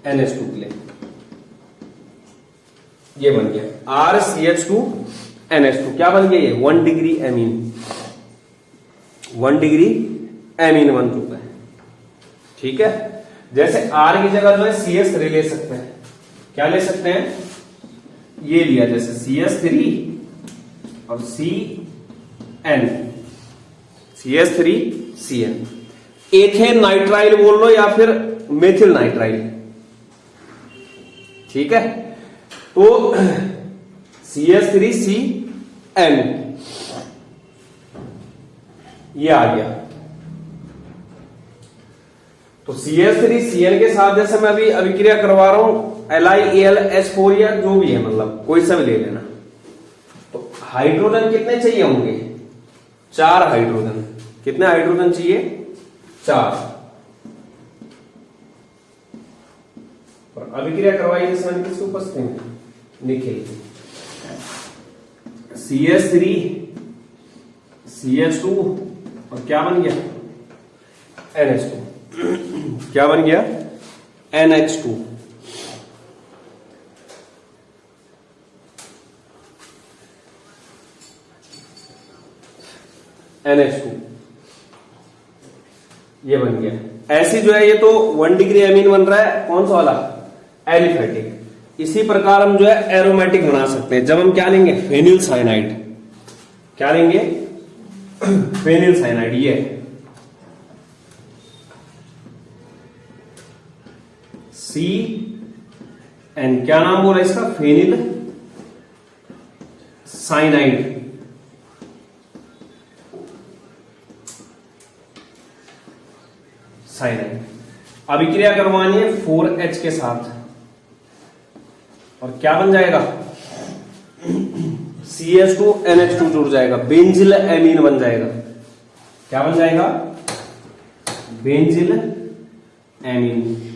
NH2 के लिए। ये बन गया RCH2NH2, क्या बन गया ये, 1 डिग्री एमीन, 1 डिग्री एमीन बन चुका है, ठीक है। जैसे R की जगह जो है CH3 ले सकते हैं, क्या ले सकते हैं, ये लिया जैसे CH3 और CN, CH3CN, एथेन नाइट्राइल बोल लो या फिर मेथिल नाइट्राइल, ठीक है। तो CH3CN ये आ गया। तो CH3CN के साथ जैसे मैं अभी अभिक्रिया करवा रहा हूं, LiAlH4 या जो भी है, मतलब कोई सा भी ले लेना। तो हाइड्रोजन कितने चाहिए होंगे, 4 हाइड्रोजन। कितने हाइड्रोजन चाहिए, 4। और अभिक्रिया करवाई जिसमें किसके उपस्थिति में, निकिल, CH3 CH2 और क्या बन गया, NH2, क्या बन गया, NH2। NH2 ये बन गया। ऐसी जो है ये तो 1 डिग्री एमीन बन रहा है, कौन सा वाला, एलिफेटिक। इसी प्रकार हम जो है एरोमेटिक बना सकते हैं, जब हम क्या लेंगे, फेनिल साइनाइड, क्या लेंगे, फेनिल साइनाइड, ये CN, क्या नाम बोला इसका, फेनिल साइनाइड। साइनाइड अभिक्रिया करवानी है 4H के साथ, और क्या बन जाएगा, CH2NH2 जुड़ जाएगा, बेंजिल एमीन बन जाएगा। क्या बन जाएगा, बेंजिल एमीन।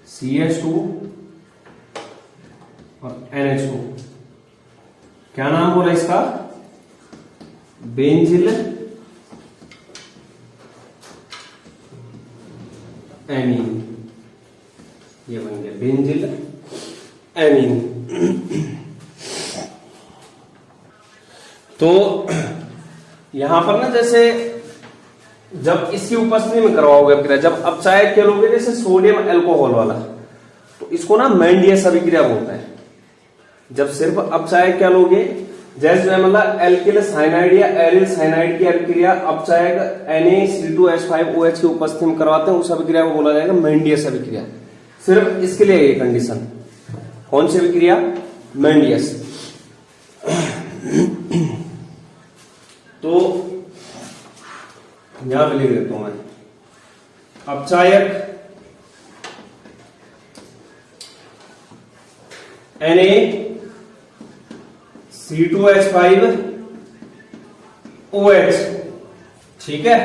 CH2 और NH2, क्या नाम बोला इसका, बेंजिल एमीन। ये बन गया बेंजिल एमीन। तो यहां पर ना, जैसे जब इसकी उपस्थिति में करवाओगे अभिक्रिया, जब अपचायक क्या लोगे, जैसे सोडियम अल्कोहल वाला, तो इसको ना मैंडियस अभिक्रिया बोलते हैं। जब सिर्फ अपचायक क्या लोगे, जैसे मतलब एल्किल साइनाइड या एरिल साइनाइड की अभिक्रिया अपचायक Na3C2H5OH की उपस्थिति में करवाते हैं, उस अभिक्रिया को बोला जाएगा मैंडियस अभिक्रिया। सिर्फ इसके लिए ये कंडीशन, कौन सी अभिक्रिया, मैंडियस। तो यहां पे लिख देता हूं मैं, अपचायक Na3C2H5OH, ठीक है,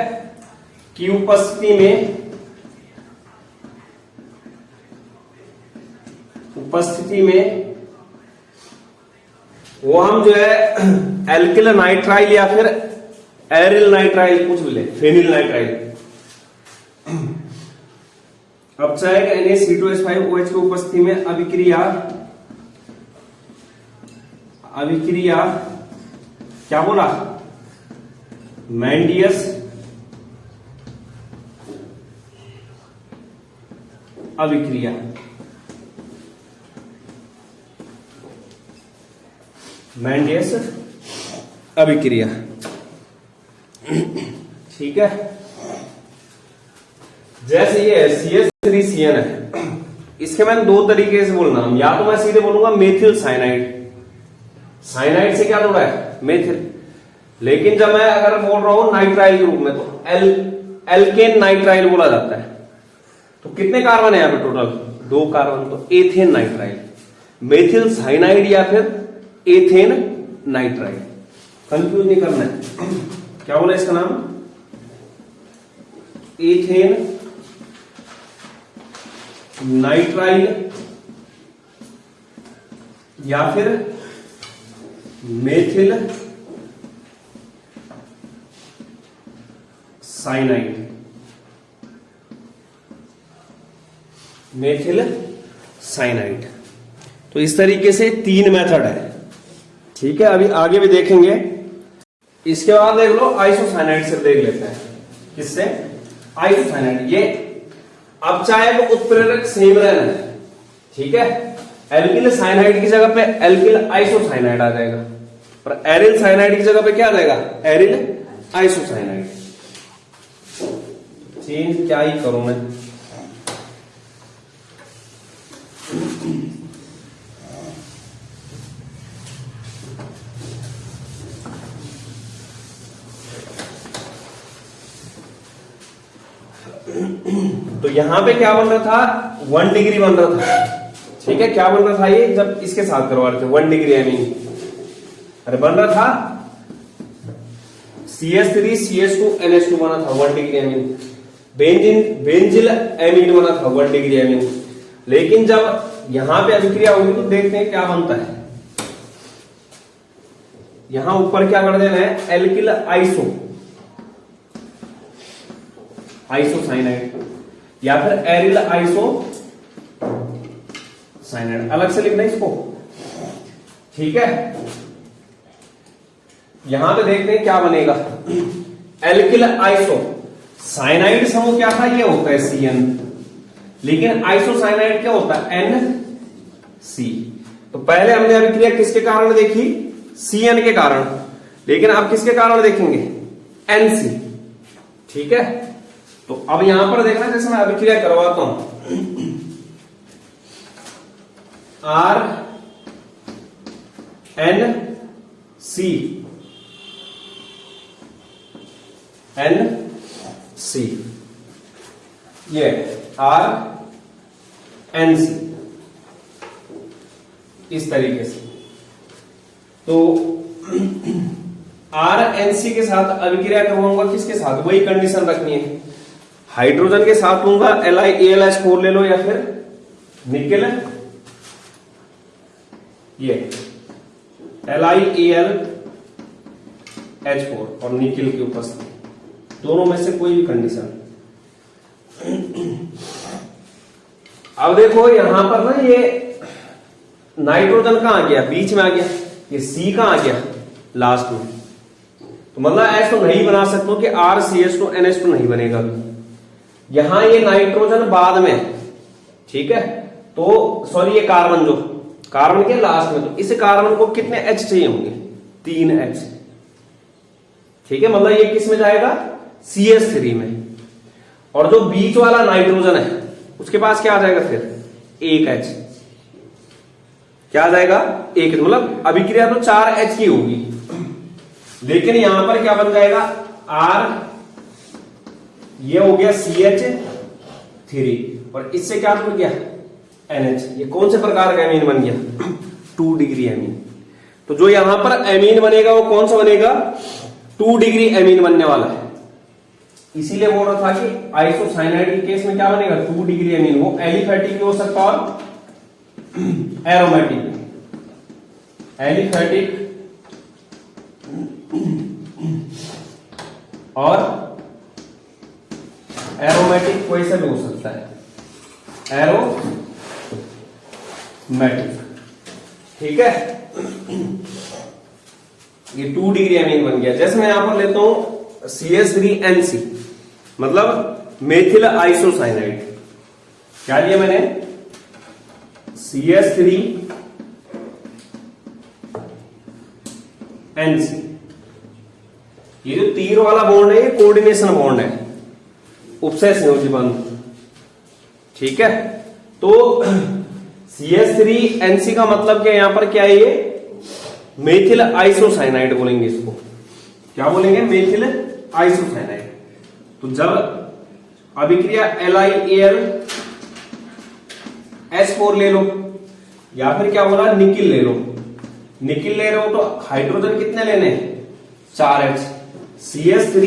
की उपस्थिति में वो हम जो है एल्किल नाइट्राइल या फिर एरिल नाइट्राइल कुछ भी ले, फेनिल नाइट्राइल। अब चाहेगा NaC2H5OH की उपस्थिति में अभिक्रिया क्या बोला, मैंडियस अभिक्रिया। मैंडियस अभिक्रिया, ठीक है। जैसे ये CH3CN है, इसके मैंने दो तरीके से बोलना, या तो मैं सीधे बोलूंगा मेथिल साइनाइड, साइनाइड से क्या जोड़ा है, मेथिल। लेकिन जब मैं अगर बोल रहा हूं नाइट्राइल के रूप में तो एल्केन नाइट्राइल बोला जाता है। तो कितने कार्बन है यहाँ पे टोटल, 2 कार्बन, तो एथेन नाइट्राइल, मेथिल साइनाइड या फिर एथेन नाइट्राइल। कंफ्यूज नहीं करना है। क्या बोला इसका नाम, एथेन नाइट्राइल या फिर मेथिल साइनाइड, मेथिल साइनाइड। तो इस तरीके से 3 मेथड है, ठीक है। अभी आगे भी देखेंगे। इसके बाद देख लो आइसोसाइनाइड से देख लेते हैं। किससे, आइसोसाइनाइड। ये अब चाहे वो उत्प्रेरक सेम रहना, ठीक है। एल्किल साइनाइड की जगह पे एल्किल आइसोसाइनाइड आ जाएगा, पर एरिल साइनाइड की जगह पे क्या आ जाएगा, एरिल आइसोसाइनाइड। चेंज क्या ही करूं मैं। तो यहां पे क्या बन रहा था, 1 डिग्री बन रहा था, ठीक है। क्या बन रहा था ये, जब इसके साथ करवा रहे थे 1 डिग्री एमीन, अरे बन रहा था CH3CH2NH2 बना था 1 डिग्री एमीन, बेंजिल एमीन बना था 1 डिग्री एमीन। लेकिन जब यहां पे अभिक्रिया होगी तो देखते हैं क्या बनता है। यहां ऊपर क्या कर देना है, एल्किल आइसोसाइनाइड या फिर एरिल आइसोसाइनाइड, अलग से लिखना इसको, ठीक है। यहां पे देखते हैं क्या बनेगा, एल्किल आइसोसाइनाइड समूह क्या था, ये होता है CN, लेकिन आइसोसाइनाइड क्या होता है, NC। तो पहले हमने अभिक्रिया किसके कारण देखी, CN के कारण, लेकिन अब किसके कारण देखेंगे, NC, ठीक है। तो अब यहां पर देखना, जैसे मैं अभिक्रिया करवाता हूं, NC, ये RNC, इस तरीके से। तो RNC के साथ अभिक्रिया करवाऊंगा, किसके साथ, वही कंडीशन रखनी है, हाइड्रोजन के साथ लूंगा LiAlH4 ले लो, या फिर निकेल, ये LiAlH4 और निकेल की उपस्थिति, दोनों में से कोई भी कंडीशन। अब देखो यहां पर ना, ये नाइट्रोजन कहां आ गया, बीच में आ गया, ये C कहां आ गया, लास्ट में। तो मतलब ऐसा तो नहीं बना सकता कि RCH2NH2 नहीं बनेगा। यहां ये नाइट्रोजन बाद में, ठीक है। तो सॉरी, ये कार्बन के लास्ट में, तो इस कार्बन को कितने H चाहिए होंगे, 3 H, ठीक है। मतलब ये किस में जाएगा, CH3 में। और जो बीच वाला नाइट्रोजन है उसके पास क्या आ जाएगा फिर, 1 H, क्या आ जाएगा, 1। मतलब अभिक्रिया तो 4 H की होगी, लेकिन यहां पर क्या बन जाएगा, R, ये हो गया CH3, और इससे क्या बन गया, NH। ये कौन से प्रकार का एमीन बन गया, 2 डिग्री एमीन। तो जो यहां पर एमीन बनेगा वो कौन सा बनेगा, 2 डिग्री एमीन बनने वाला है। इसीलिए बोल रहा था कि आइसोसाइनाइड के केस में क्या बनेगा, 2 डिग्री एमीन। वो एलिफैटिक भी हो सकता और एरोमेटिक भी, एलिफेटिक और एरोमेटिक कोई सा भी हो सकता है, एरोमेटिक। ठीक है, ये 2 डिग्री एमीन बन गया। जैसे मैं यहां पर लेता हूं CH3NC, मतलब मेथिल आइसोसाइनाइड। क्या लिया मैंने? CH3NC। ये जो तीर वाला बॉन्ड है ये कोऑर्डिनेशन बॉन्ड है, उपसय संयोजी बंध। ठीक है, तो CH3NC का मतलब क्या, यहां पर क्या है, ये मेथिल आइसोसाइनाइड बोलेंगे इसको। क्या बोलेंगे? Methyl isocyanide. तो जब अभिक्रिया LiAl H4 ले लो, या फिर क्या बोला, निकिल ले लो। निकिल ले रहे हो तो हाइड्रोजन कितने लेने? 4H। CH3,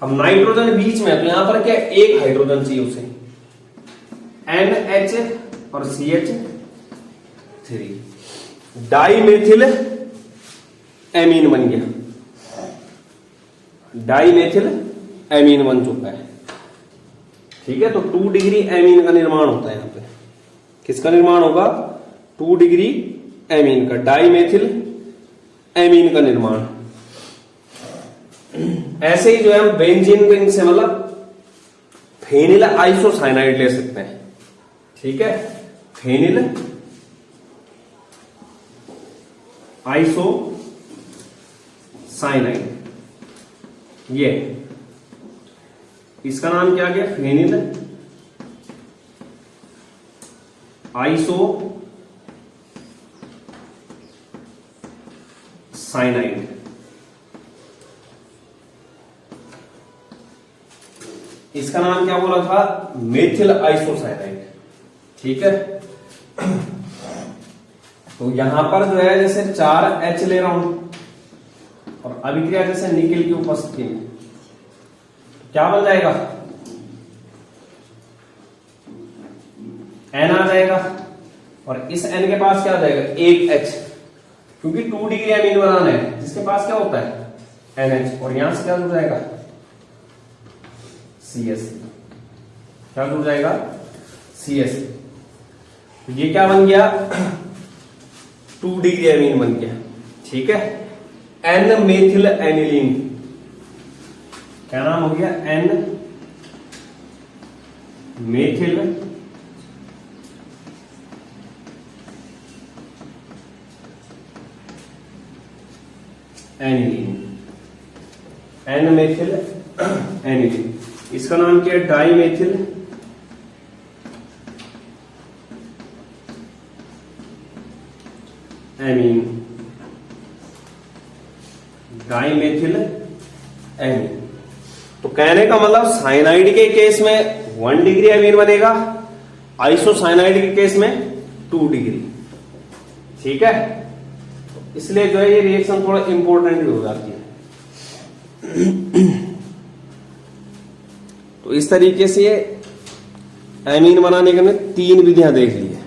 अब नाइट्रोजन बीच में, तो यहां पर क्या, एक हाइड्रोजन चाहिए उसे, NH और CH3, डाइमेथिल एमीन बन गया। डाइमेथिल एमीन बन चुका है। ठीक है, तो 2 डिग्री एमीन का निर्माण होता है यहां पे। किसका निर्माण होगा? 2 डिग्री एमीन का, डाइमेथिल एमीन का निर्माण। ऐसे ही जो है हम बेंजीन से, मतलब फेनिल आइसोसाइनाइड ले सकते हैं। ठीक है, फेनिल आइसोसाइनाइड, ये इसका नाम क्या गया? Phenyl isocyanide. इसका नाम क्या बोला था? Methyl isocyanide. ठीक है, तो यहां पर जो है जैसे 4H ले रहा हूं और अभिक्रिया जैसे निकिल की उपस्थिति में, क्या बन जाएगा? N आ जाएगा, और इस N के पास क्या आ जाएगा? 1H, क्योंकि 2 डिग्री एमीन बनाना है, जिसके पास क्या होता है? NH, और यहां से क्या जुड़ जाएगा? CS। क्या जुड़ जाएगा? CS। तो ये क्या बन गया? 2 डिग्री एमीन बन गया। ठीक है, N मेथिल एनिलीन, क्या नाम हो गया? N methyl aniline, N methyl aniline. इसका नाम क्या है? Dimethyl amine, dimethyl amine. तो कहने का मतलब साइनाइड के केस में 1 डिग्री एमीन बनेगा, आइसोसाइनाइड के केस में 2 डिग्री। ठीक है, तो इसलिए जो है ये रिएक्शन थोड़ा इंपॉर्टेंट हो जाती है। तो इस तरीके से एमीन बनाने के हमने 3 विधियां देख ली है।